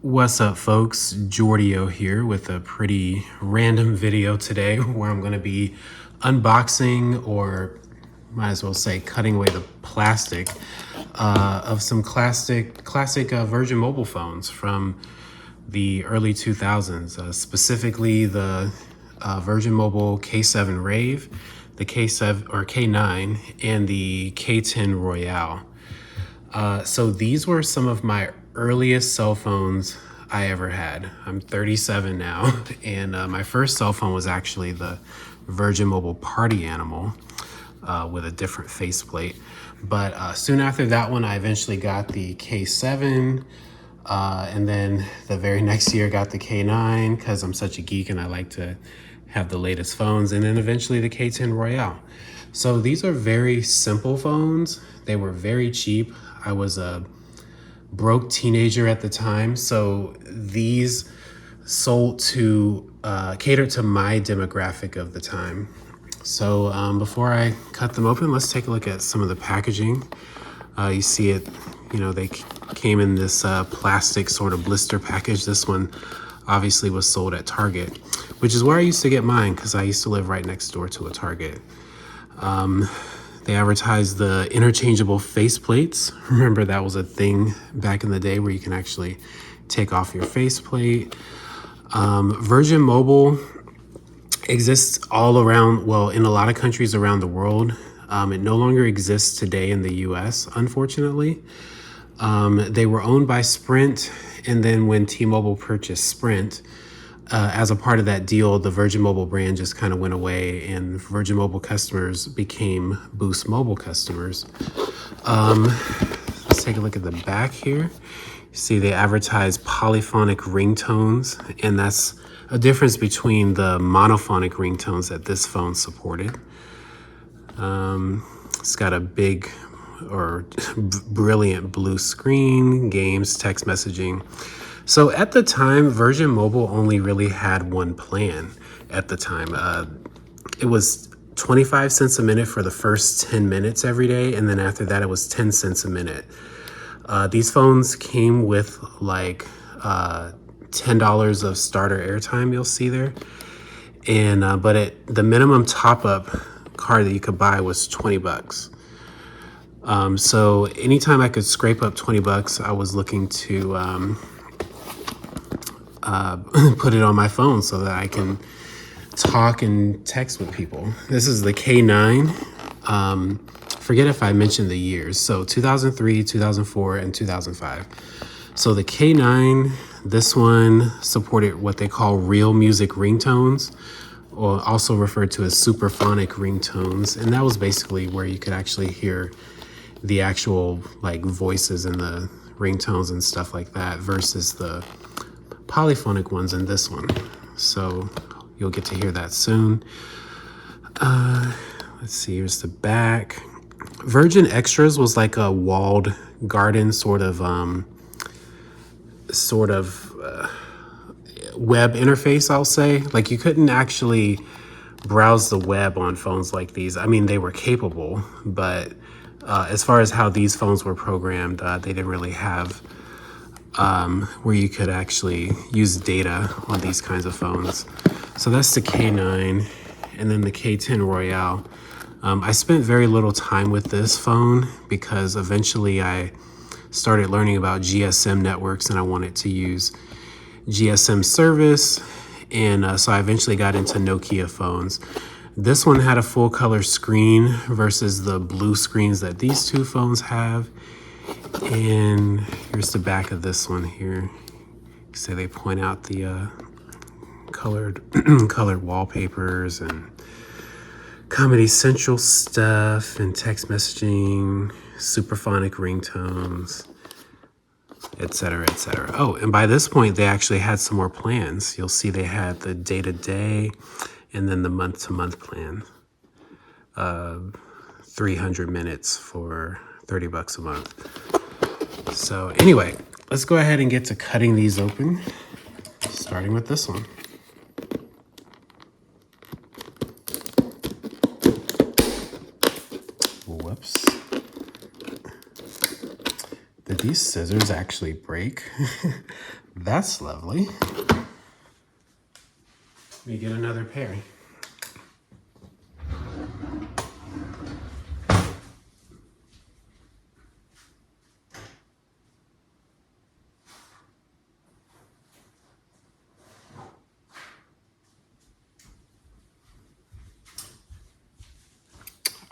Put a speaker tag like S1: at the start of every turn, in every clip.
S1: What's up, folks? Jordio here with a pretty random video today where I'm going to be unboxing, or might as well say cutting away the plastic of some classic Virgin mobile phones from the early 2000s, specifically the Virgin Mobile K7 Rave, the K7 or K9, and the K10 Royale. So these were some of my earliest cell phones I ever had. I'm 37 now, and my first cell phone was actually the Virgin Mobile Party Animal with a different faceplate. But soon after that one, I eventually got the K7, and then the very next year got the K9 because I'm such a geek and I like to have the latest phones, and then eventually the K10 Royale. So these are very simple phones. They were very cheap. I was a broke teenager at the time, so these sold to cater to my demographic of the time. So before I cut them open, let's take a look at some of the packaging. You see it, they came in this plastic sort of blister package. This one obviously was sold at Target, which is where I used to get mine because I used to live right next door to a Target. They advertised the interchangeable faceplates. Remember, that was a thing back in the day where you can actually take off your faceplate. Virgin Mobile exists all around, well, in a lot of countries around the world. It no longer exists today in the US, unfortunately. They were owned by Sprint, and then when T-Mobile purchased Sprint, as a part of that deal, the Virgin Mobile brand just kind of went away, and Virgin Mobile customers became Boost Mobile customers. Let's take a look at the back here. You see they advertise polyphonic ringtones, and that's a difference between the monophonic ringtones that this phone supported. It's got a big or brilliant blue screen, games, text messaging. So at the time, Virgin Mobile only really had one plan at the time. It was 25 cents a minute for the first 10 minutes every day, and then after that, it was 10 cents a minute. These phones came with like $10 of starter airtime, you'll see there. And the minimum top-up card that you could buy was 20 bucks. So anytime I could scrape up 20 bucks, I was looking to put it on my phone so that I can talk and text with people. This is the K9. Forget if I mentioned the years. So 2003, 2004, and 2005. So the K9, this one supported what they call real music ringtones, or also referred to as superphonic ringtones. And that was basically where you could actually hear the actual like voices in the ringtones and stuff like that versus the polyphonic ones in this one. So you'll get to hear that soon. Let's see, here's the back. Virgin Extras was like a walled garden sort of web interface, I'll say. Like you couldn't actually browse the web on phones like these. I mean, they were capable, but as far as how these phones were programmed, they didn't really have where you could actually use data on these kinds of phones. So that's the K9, and then the K10 Royale. I spent very little time with this phone because eventually I started learning about GSM networks and I wanted to use GSM service, and so I eventually got into Nokia phones. This one had a full color screen versus the blue screens that these two phones have. And here's the back of this one here. So they point out the colored wallpapers and Comedy Central stuff and text messaging, superphonic ringtones, etc., etc. Oh, and by this point, they actually had some more plans. You'll see they had the day-to-day and then the month-to-month plan. 300 minutes for 30 bucks a month. So anyway, let's go ahead and get to cutting these open, starting with this one. Whoops. Did these scissors actually break? That's lovely. Let me get another pair.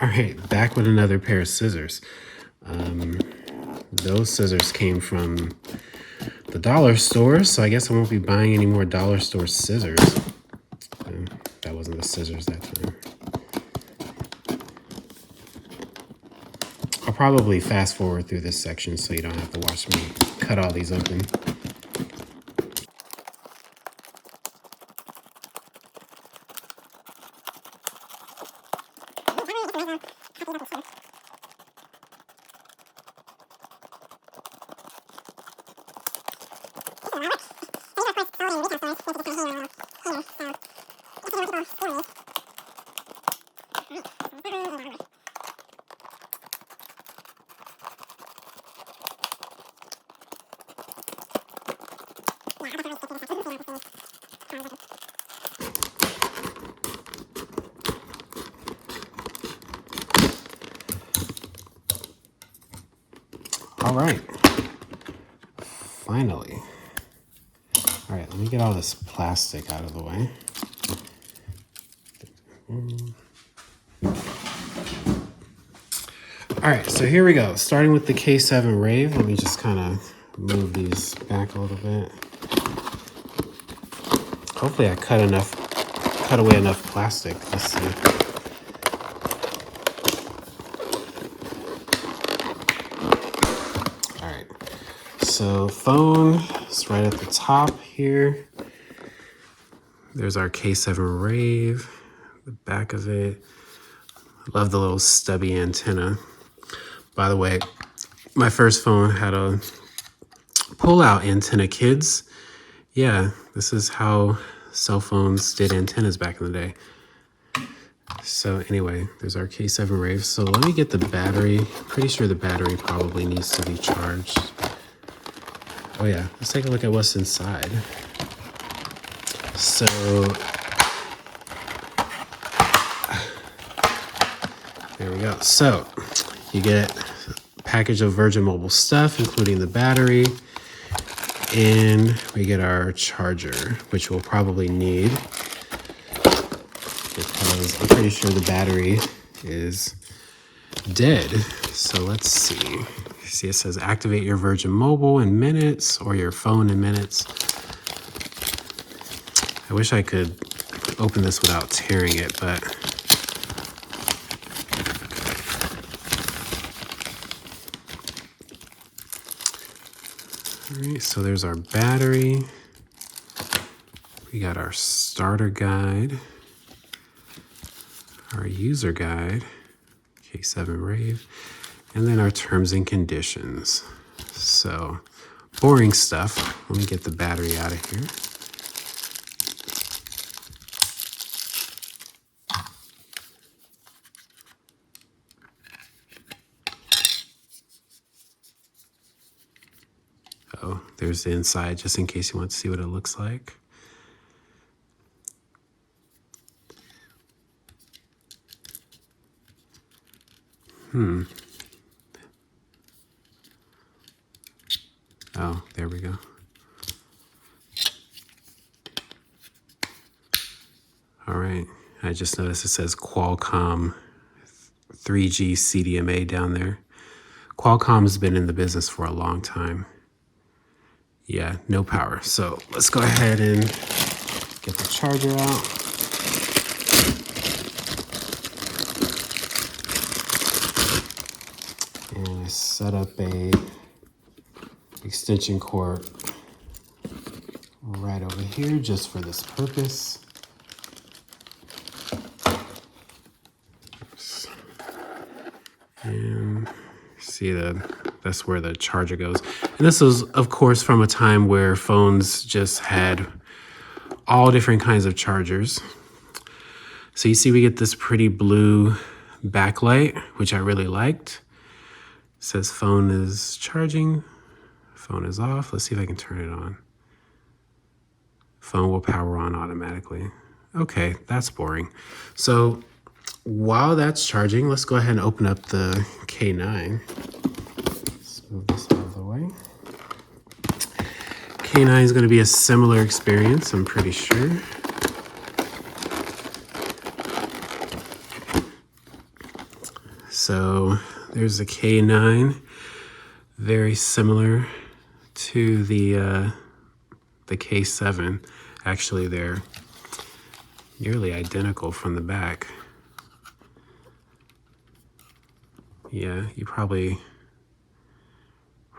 S1: All right, back with another pair of scissors. Those scissors came from the dollar store, so I guess I won't be buying any more dollar store scissors. That wasn't the scissors that time. I'll probably fast forward through this section so you don't have to watch me cut all these open. All right, finally. All right, let me get all this plastic out of the way. All right, so here we go. Starting with the K10 Rave. Let me just kind of move these back a little bit. Hopefully I cut away enough plastic. Let's see. All right, so phone is right at the top here. There's our K10 Rave, the back of it. Love the little stubby antenna. By the way, my first phone had a pull-out antenna, kids. Yeah, this is how cell phones did antennas back in the day. So anyway, there's our K10 Rave. So let me get the battery. Pretty sure the battery probably needs to be charged. Oh yeah, let's take a look at what's inside. So there we go. So you get a package of Virgin Mobile stuff, including the battery, and we get our charger, which we'll probably need because I'm pretty sure the battery is dead. So let's see. See, it says activate your Virgin Mobile in minutes or your phone in minutes. I wish I could open this without tearing it, but all right, so there's our battery. We got our starter guide, our user guide, K10 Rave, and then our terms and conditions. So boring stuff. Let me get the battery out of here. Oh, there's the inside, just in case you want to see what it looks like. Oh, there we go. All right, I just noticed it says Qualcomm 3G CDMA down there. Qualcomm's been in the business for a long time. Yeah, no power. So let's go ahead and get the charger out. And I set up a extension cord right over here just for this purpose. Oops. And see that's where the charger goes. And this was, of course, from a time where phones just had all different kinds of chargers. So you see we get this pretty blue backlight, which I really liked. It says phone is charging, phone is off. Let's see if I can turn it on. Phone will power on automatically. Okay, that's boring. So while that's charging, let's go ahead and open up the K9. Let's move this out of the way. K9 is going to be a similar experience, I'm pretty sure. So there's the K9, very similar to the K7. Actually, they're nearly identical from the back. Yeah, you probably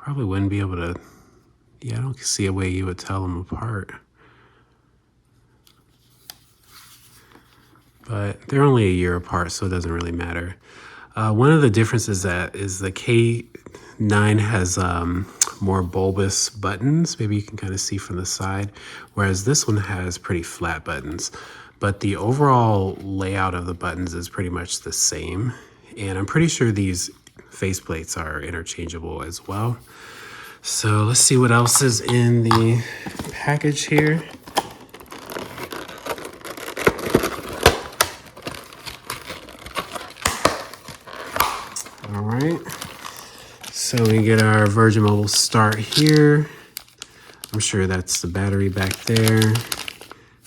S1: wouldn't be able to, yeah, I don't see a way you would tell them apart. But they're only a year apart, so it doesn't really matter. One of the differences is the K9 has more bulbous buttons. Maybe you can kind of see from the side, whereas this one has pretty flat buttons. But the overall layout of the buttons is pretty much the same. And I'm pretty sure these faceplates are interchangeable as well. So let's see what else is in the package here. All right, so we get our Virgin Mobile start here. I'm sure that's the battery back there.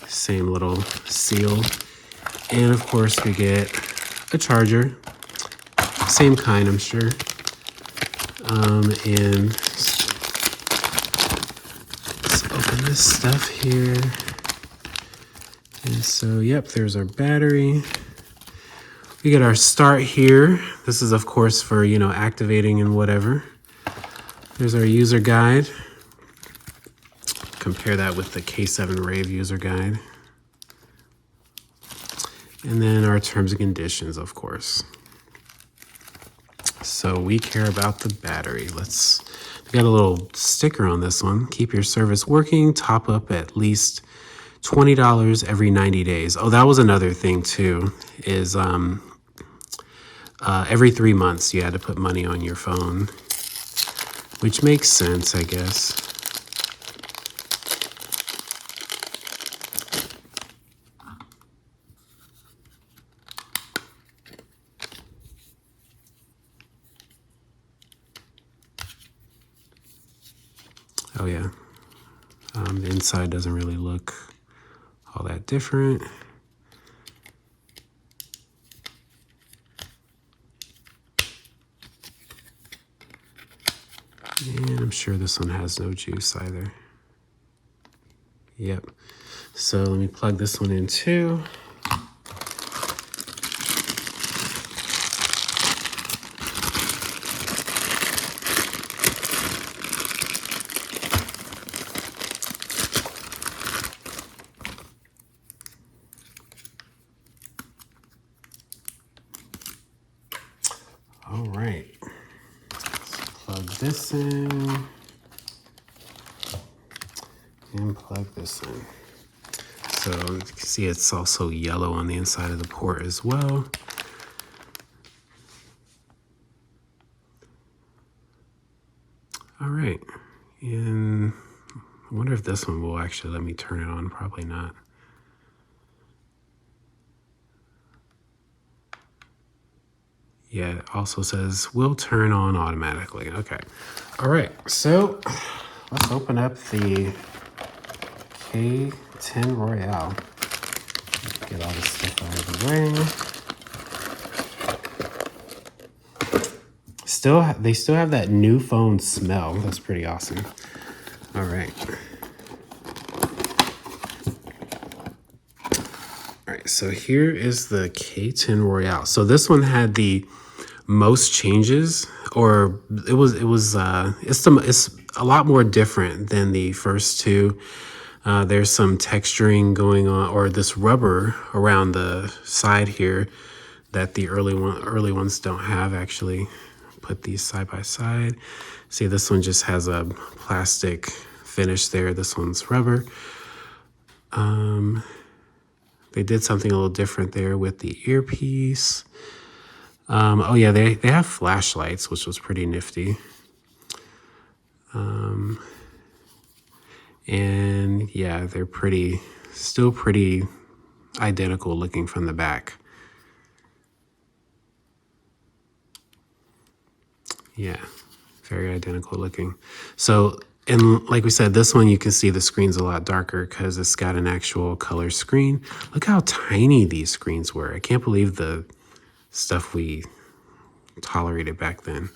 S1: Same little seal. And of course we get a charger. Same kind, I'm sure. And let's open this stuff here. And so, yep, there's our battery. We get our start here. This is, of course, for, you know, activating and whatever. There's our user guide. Compare that with the K7 Rave user guide. And then our terms and conditions, of course. So we care about the battery. We got a little sticker on this one. Keep your service working, top up at least $20 every 90 days. Oh, that was another thing too, is every 3 months you had to put money on your phone, which makes sense, I guess. Oh yeah, the inside doesn't really look all that different. And I'm sure this one has no juice either. Yep. So let me plug this one in too. All right. Plug this in and plug this in. So you can see it's also yellow on the inside of the port as well. All right, and I wonder if this one will actually let me turn it on. Probably not. Yeah, it also says will turn on automatically. Okay. All right, so let's open up the K10 Royale. Get all this stuff out of the way. They still have that new phone smell. That's pretty awesome. All right. All right, so here is the K10 Royale. So this one had the most changes, or it's a lot more different than the first two. There's some texturing going on, or this rubber around the side here that the early ones don't have. Actually, put these side by side. See, this one just has a plastic finish there. This one's rubber. They did something a little different there with the earpiece. Oh yeah, they have flashlights, which was pretty nifty. And And yeah, they're still pretty identical looking from the back. Yeah, very identical looking. So, and like we said, this one you can see the screen's a lot darker because it's got an actual color screen. Look how tiny these screens were. I can't believe the stuff we tolerated back then.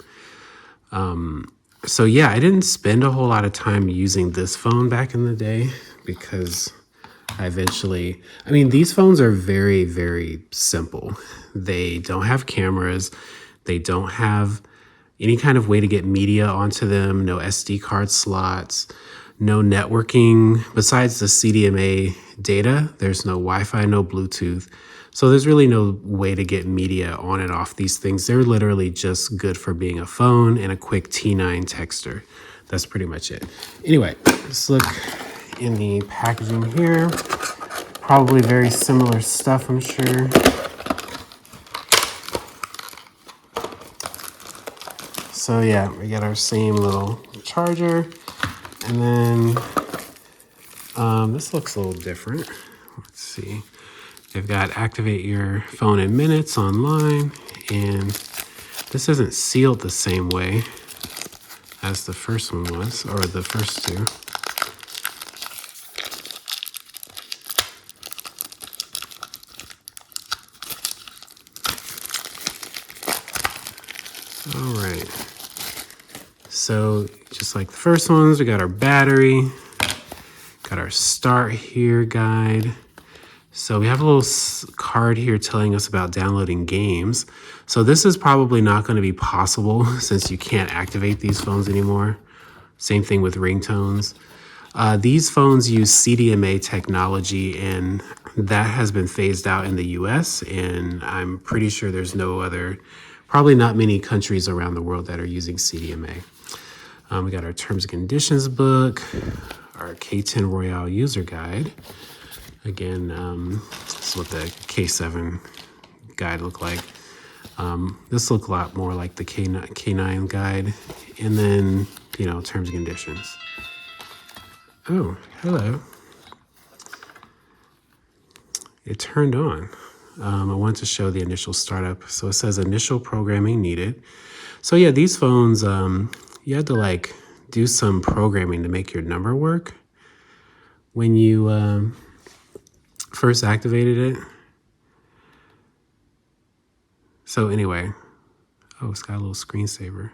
S1: So yeah, I didn't spend a whole lot of time using this phone back in the day because I mean, these phones are very, very simple. They don't have cameras. They don't have any kind of way to get media onto them, no SD card slots, no networking. Besides the CDMA data, there's no Wi-Fi, no Bluetooth. So there's really no way to get media on and off these things. They're literally just good for being a phone and a quick T9 texter. That's pretty much it. Anyway, let's look in the packaging here. Probably very similar stuff, I'm sure. So yeah, we got our same little charger. And then this looks a little different. Let's see. They've got activate your phone in minutes online, and this isn't sealed the same way as the first one was, or the first two. All right. So just like the first ones, we got our battery, got our start here guide. So we have a little card here telling us about downloading games. So this is probably not going to be possible since you can't activate these phones anymore. Same thing with ringtones. These phones use CDMA technology, and that has been phased out in the US, and I'm pretty sure there's probably not many countries around the world that are using CDMA. We got our terms and conditions book, our K10 Royale user guide. Again, this is what the K7 guide looked like. This looked a lot more like the K9 guide. And then, terms and conditions. Oh, hello. It turned on. I wanted to show the initial startup. So it says initial programming needed. So yeah, these phones, you had to do some programming to make your number work when you first activated it. So anyway, it's got a little screensaver.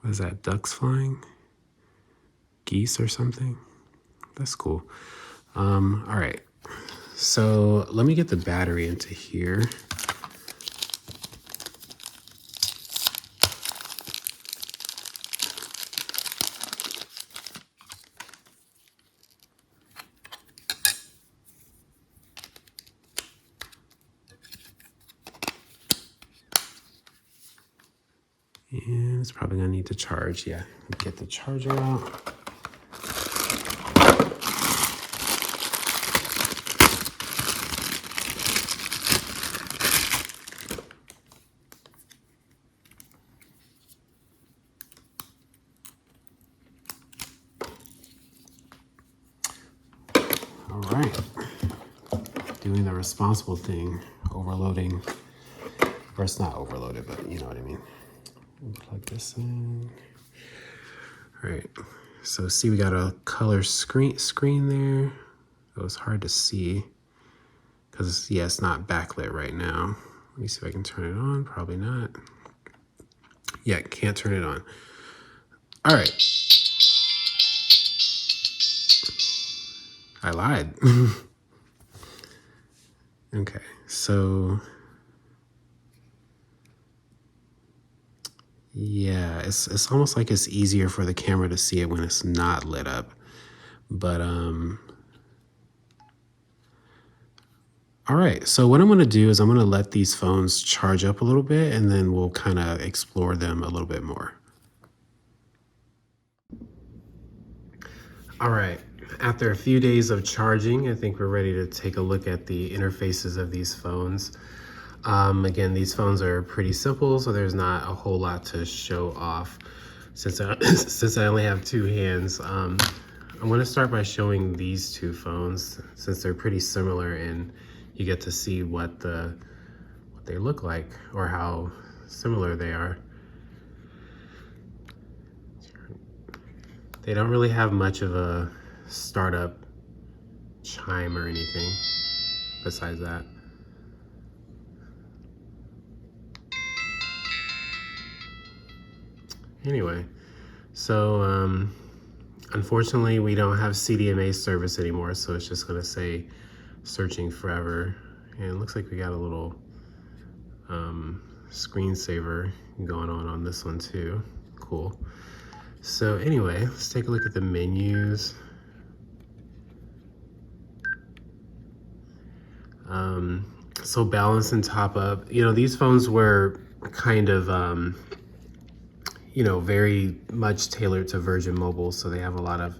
S1: What is that, ducks flying? Geese or something? That's cool. All right, so let me get the battery into here. And it's probably gonna need to charge. Yeah, get the charger out. All right, doing the responsible thing, overloading. Or it's not overloaded, but you know what I mean. Plug this in. All right, so see we got a color screen there. It was hard to see because it's not backlit right now. Let me see if I can turn it on. Probably not. Yeah, can't turn it on. All right. I lied. Okay, so yeah, it's almost like it's easier for the camera to see it when it's not lit up. But all right, so what I'm gonna do is I'm gonna let these phones charge up a little bit, and then we'll kind of explore them a little bit more. All right, after a few days of charging, I think we're ready to take a look at the interfaces of these phones. Again, these phones are pretty simple, so there's not a whole lot to show off. since I, since I only have two hands. I'm going to start by showing these two phones since they're pretty similar, and you get to see what they look like or how similar they are. They don't really have much of a startup chime or anything besides that. Anyway, so unfortunately we don't have CDMA service anymore, so it's just gonna say searching forever. And it looks like we got a little screensaver going on this one too. Cool. So anyway, let's take a look at the menus. So balance and top up. You know, these phones were kind of you know, very much tailored to Virgin Mobile, so they have a lot of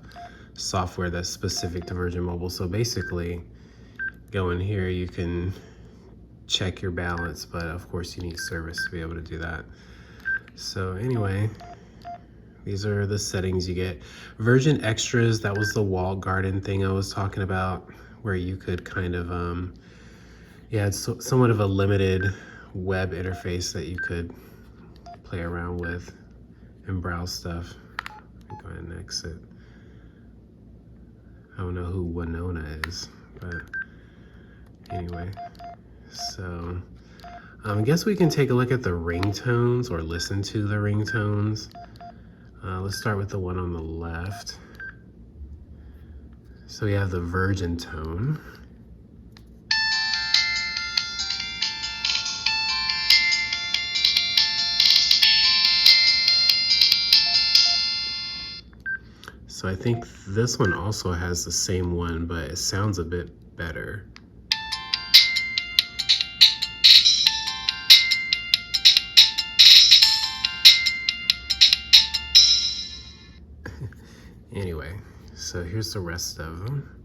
S1: software that's specific to Virgin Mobile. So basically, go in here, you can check your balance, but of course you need service to be able to do that. So anyway, these are the settings you get. Virgin Extras, that was the walled garden thing I was talking about, where you could kind of, yeah, it's somewhat of a limited web interface that you could play around with and browse stuff. Go ahead and exit. I don't know who Winona is, but anyway. So I guess we can take a look at the ringtones or listen to the ringtones. Let's start with the one on the left. So we have the Virgin tone. So I think this one also has the same one, but it sounds a bit better. Anyway, so here's the rest of them.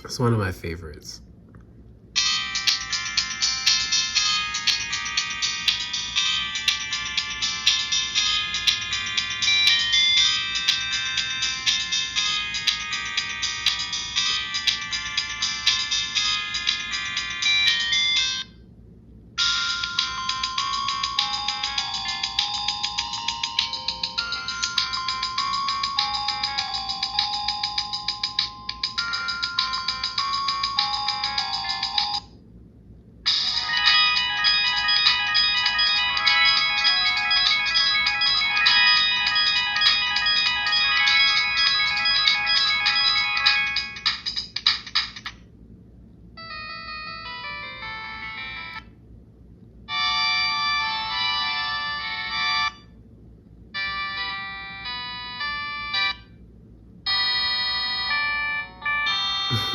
S1: It's one of my favorites.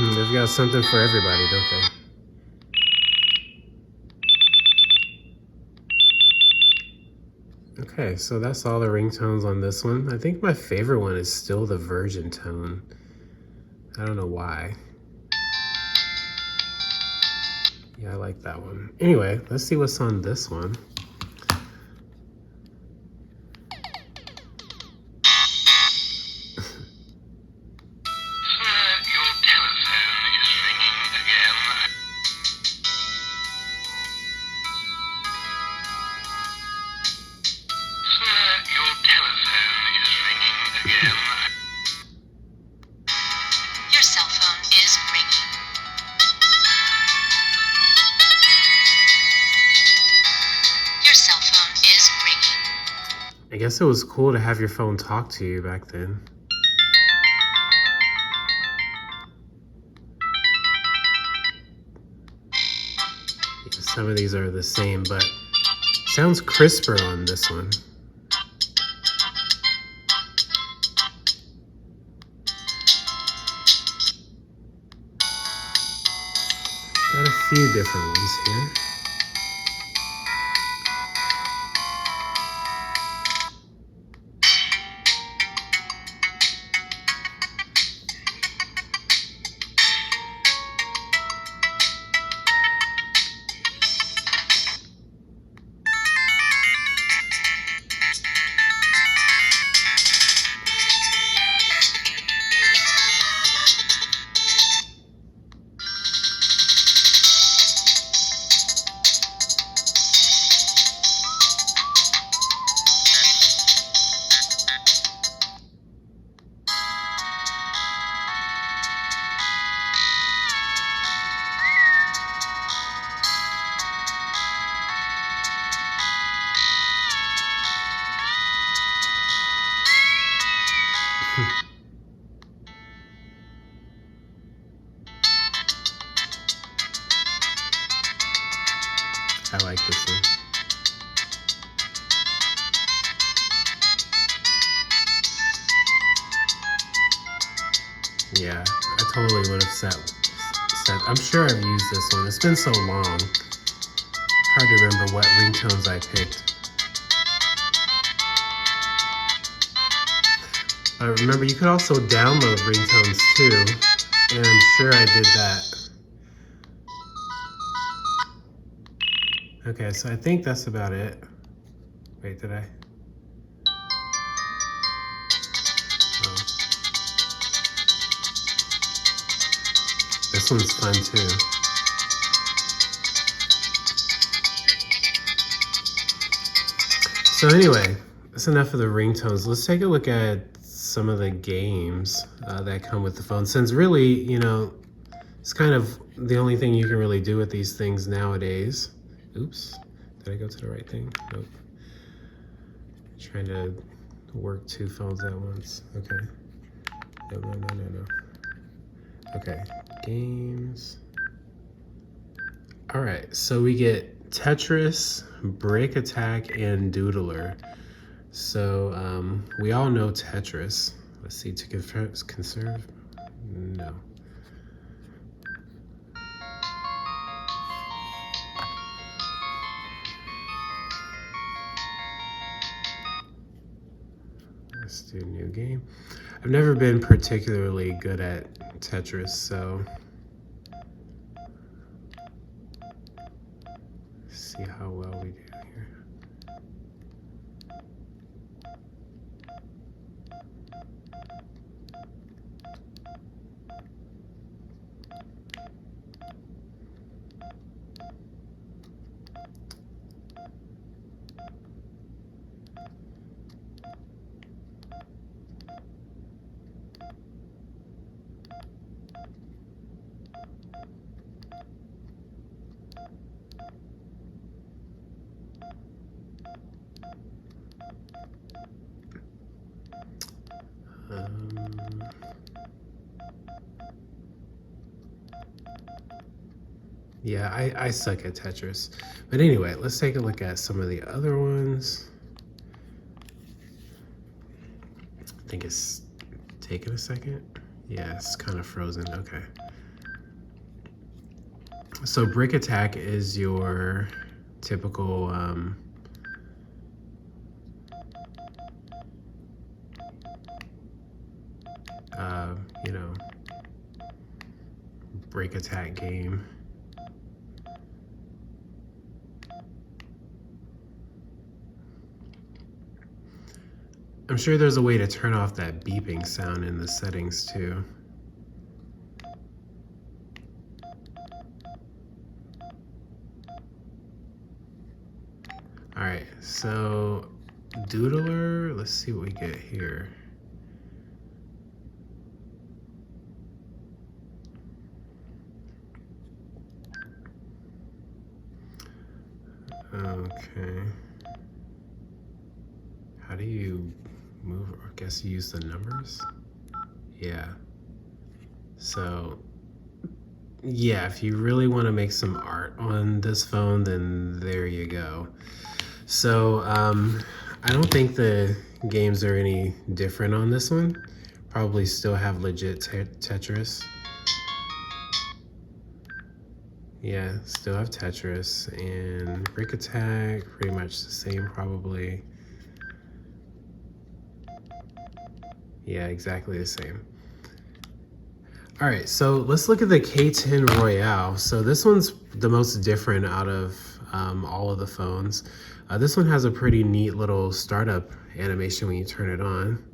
S1: They've got something for everybody, don't they? Okay, so that's all the ringtones on this one. I think my favorite one is still the Virgin tone. I don't know why. Yeah, I like that one. Anyway, let's see what's on this one.
S2: Your cell phone is ringing.
S1: guess it was cool to have your phone talk to you back then. Some of these are the same, but sounds crisper on this one. Got a few different ones here. I like this one. Yeah, I totally would have set. I'm sure I've used this one. It's been so long. Hard to remember what ringtones I picked. Remember, you could also download ringtones too, and I'm sure I did that. Okay, so I think that's about it. Wait, did I? Oh. This one's fun too. So anyway, that's enough of the ringtones. Let's take a look at some of the games that come with the phone. Since really, you know, it's kind of the only thing you can really do with these things nowadays. Oops, did I go to the right thing? Nope. Trying to work two phones at once. Okay. No. Okay, games. All right, so we get Tetris, Break Attack, and Doodler. So we all know Tetris. Let's see, to conserve, no. Let's do a new game. I've never been particularly good at Tetris, so let's see how well we do here. Yeah, I suck at Tetris. But anyway, let's take a look at some of the other ones. I think it's taking a second. Yeah, it's kind of frozen. Okay. So Brick Attack is your typical you know, break attack game. I'm sure there's a way to turn off that beeping sound in the settings too. All right, so Doodler, let's see what we get here. Okay. how do you move? I guess you use the numbers. Yeah. So yeah, if you really want to make some art on this phone, then there you go. So I don't think the games are any different on this one. Probably still have legit Tetris. Yeah, still have Tetris and Brick Attack, pretty much the same probably. Yeah, exactly the same. All right, so let's look at the K10 Royale. So this one's the most different out of all of the phones. This one has a pretty neat little startup animation when you turn it on.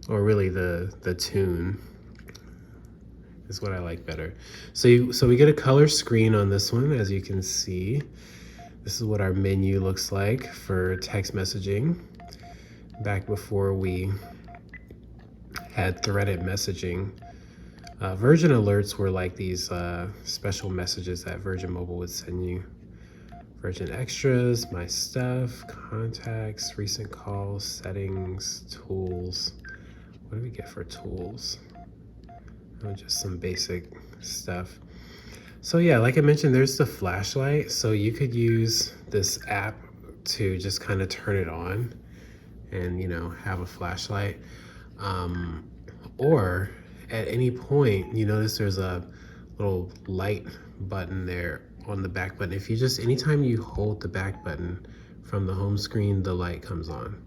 S1: Or really the tune is what I like better. So we get a color screen on this one, as you can see. This is what our menu looks like for text messaging. Back before we had threaded messaging. Virgin alerts were like these special messages that Virgin Mobile would send you. Virgin Extras, My Stuff, Contacts, Recent Calls, Settings, Tools. What do we get for tools? Oh, just some basic stuff. So yeah, like I mentioned, there's the flashlight. So you could use this app to just kind of turn it on and, you know, have a flashlight. Or at any point, you notice there's a little light button there on the back button. If you just, anytime you hold the back button from the home screen, the light comes on.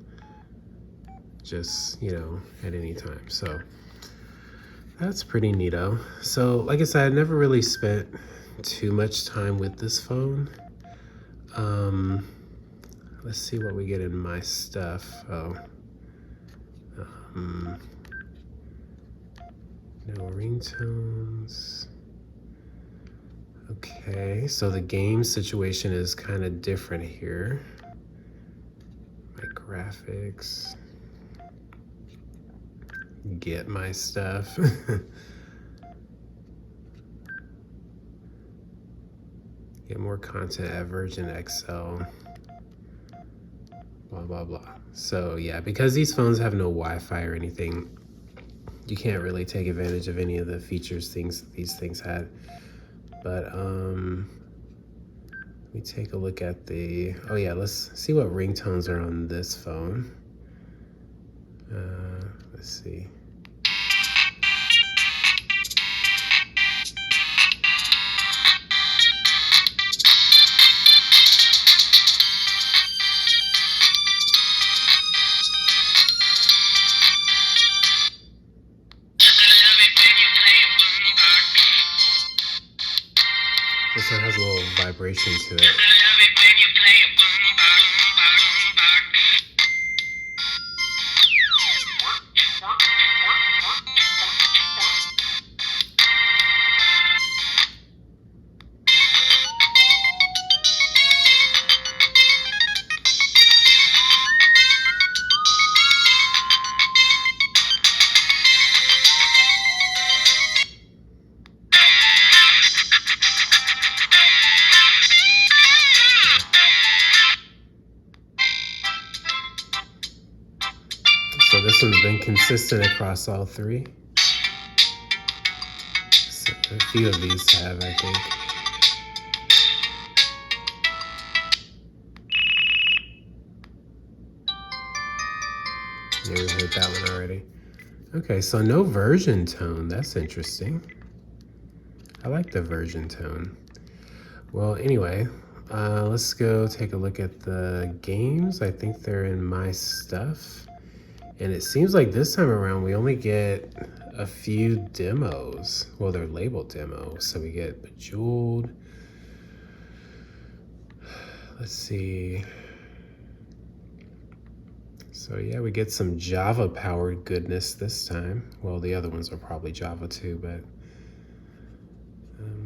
S1: Just, you know, at any time. So that's pretty neato. So like I said, I never really spent too much time with this phone. Let's see what we get in My Stuff. Oh, no ringtones. Okay, so the game situation is kind of different here. My graphics. Get My Stuff. Get more content at Virgin XL. Blah, blah, blah. So yeah, because these phones have no Wi-Fi or anything, you can't really take advantage of any of the features these things had. But let me take a look at the, oh yeah, let's see what ringtones are on this phone. Let's see. This one has a little vibration to it. So this one's been consistent across all three. So a few of these have, I think. Never heard that one already. Okay, so no version tone. That's interesting. I like the version tone. Well, anyway, let's go take a look at the games. I think they're in My Stuff. And it seems like this time around we only get a few demos. Well, they're labeled demos. So we get Bejeweled. Let's see. So yeah, we get some Java powered goodness this time. Well, the other ones are probably Java too, but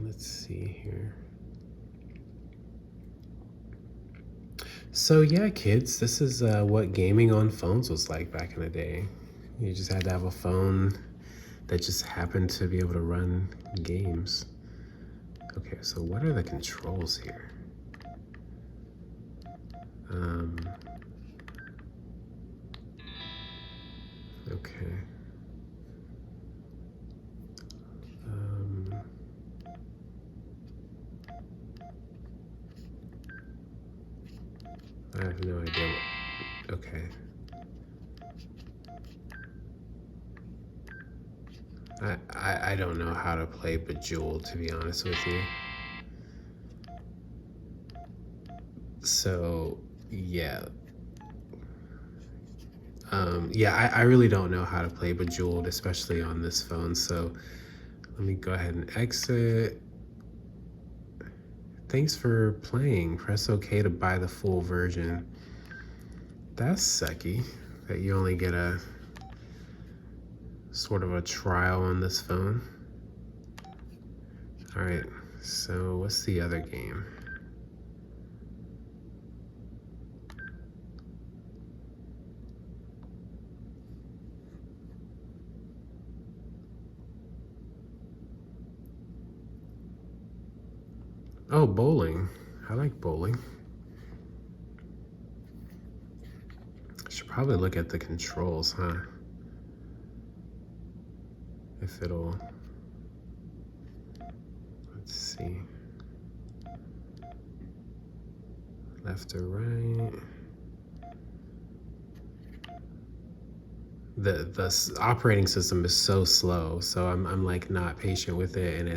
S1: let's see here. So yeah, kids, this is what gaming on phones was like back in the day. You just had to have a phone that just happened to be able to run games. Okay, so what are the controls here? Okay. I have no idea. Okay. I don't know how to play Bejeweled, to be honest with you. So, yeah. Yeah, I really don't know how to play Bejeweled, especially on this phone. So let me go ahead and exit. Thanks for playing. Press OK to buy the full version. That's sucky that you only get a sort of a trial on this phone. All right, so what's the other game? Oh, bowling. I like bowling. I should probably look at the controls, huh? If it'll... Let's see. Left or right. The operating system is so slow, so I'm like not patient with it, and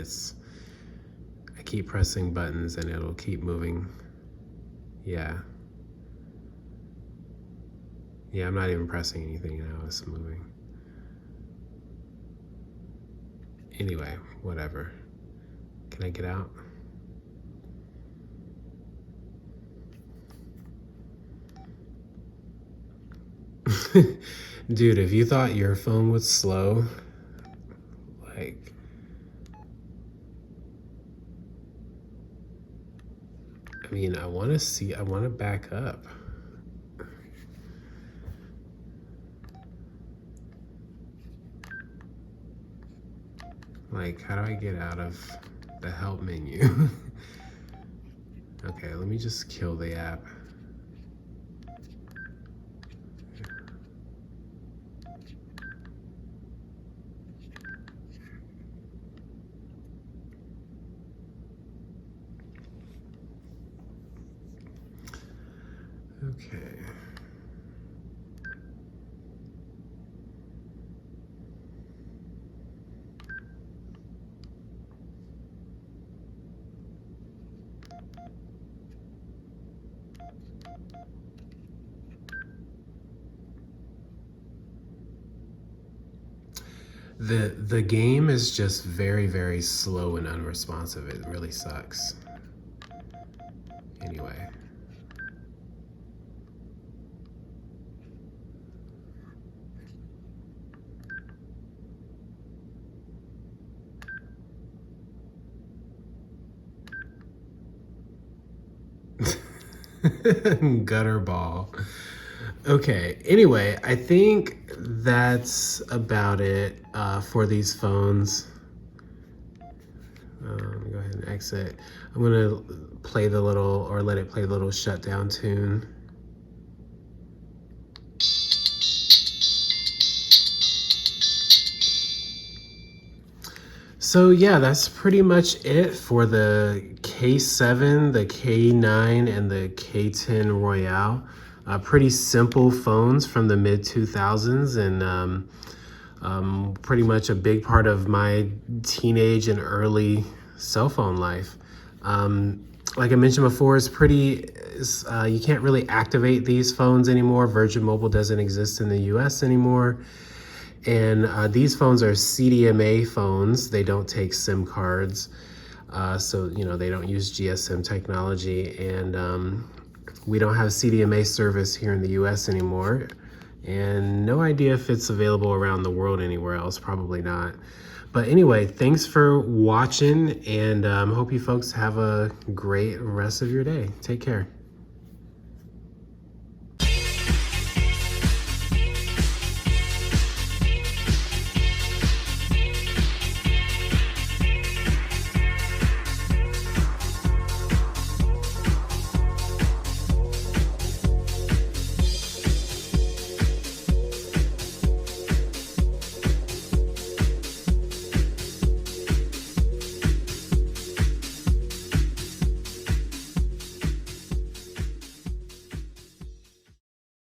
S1: I keep pressing buttons and it'll keep moving. Yeah. Yeah, I'm not even pressing anything now, it's moving. Anyway, whatever. Can I get out? Dude, if you thought your phone was slow, like... I mean, I want to back up. Like, how do I get out of the help menu? Okay, let me just kill the app. Okay. The game is just very, very slow and unresponsive. It really sucks. Anyway. Gutter ball. Okay, anyway, I think that's about it for these phones. Let me go ahead and exit. I'm gonna play the little, or let it play the little shutdown tune. So yeah, that's pretty much it for the K7, the K9, and the K10 Royale. Pretty simple phones from the mid-2000s, and pretty much a big part of my teenage and early cell phone life. Like I mentioned before, you can't really activate these phones anymore. Virgin Mobile doesn't exist in the US anymore. And these phones are CDMA phones. They don't take SIM cards. So, they don't use GSM technology. And we don't have CDMA service here in the US anymore. And no idea if it's available around the world anywhere else. Probably not. But anyway, thanks for watching. And hope you folks have a great rest of your day. Take care.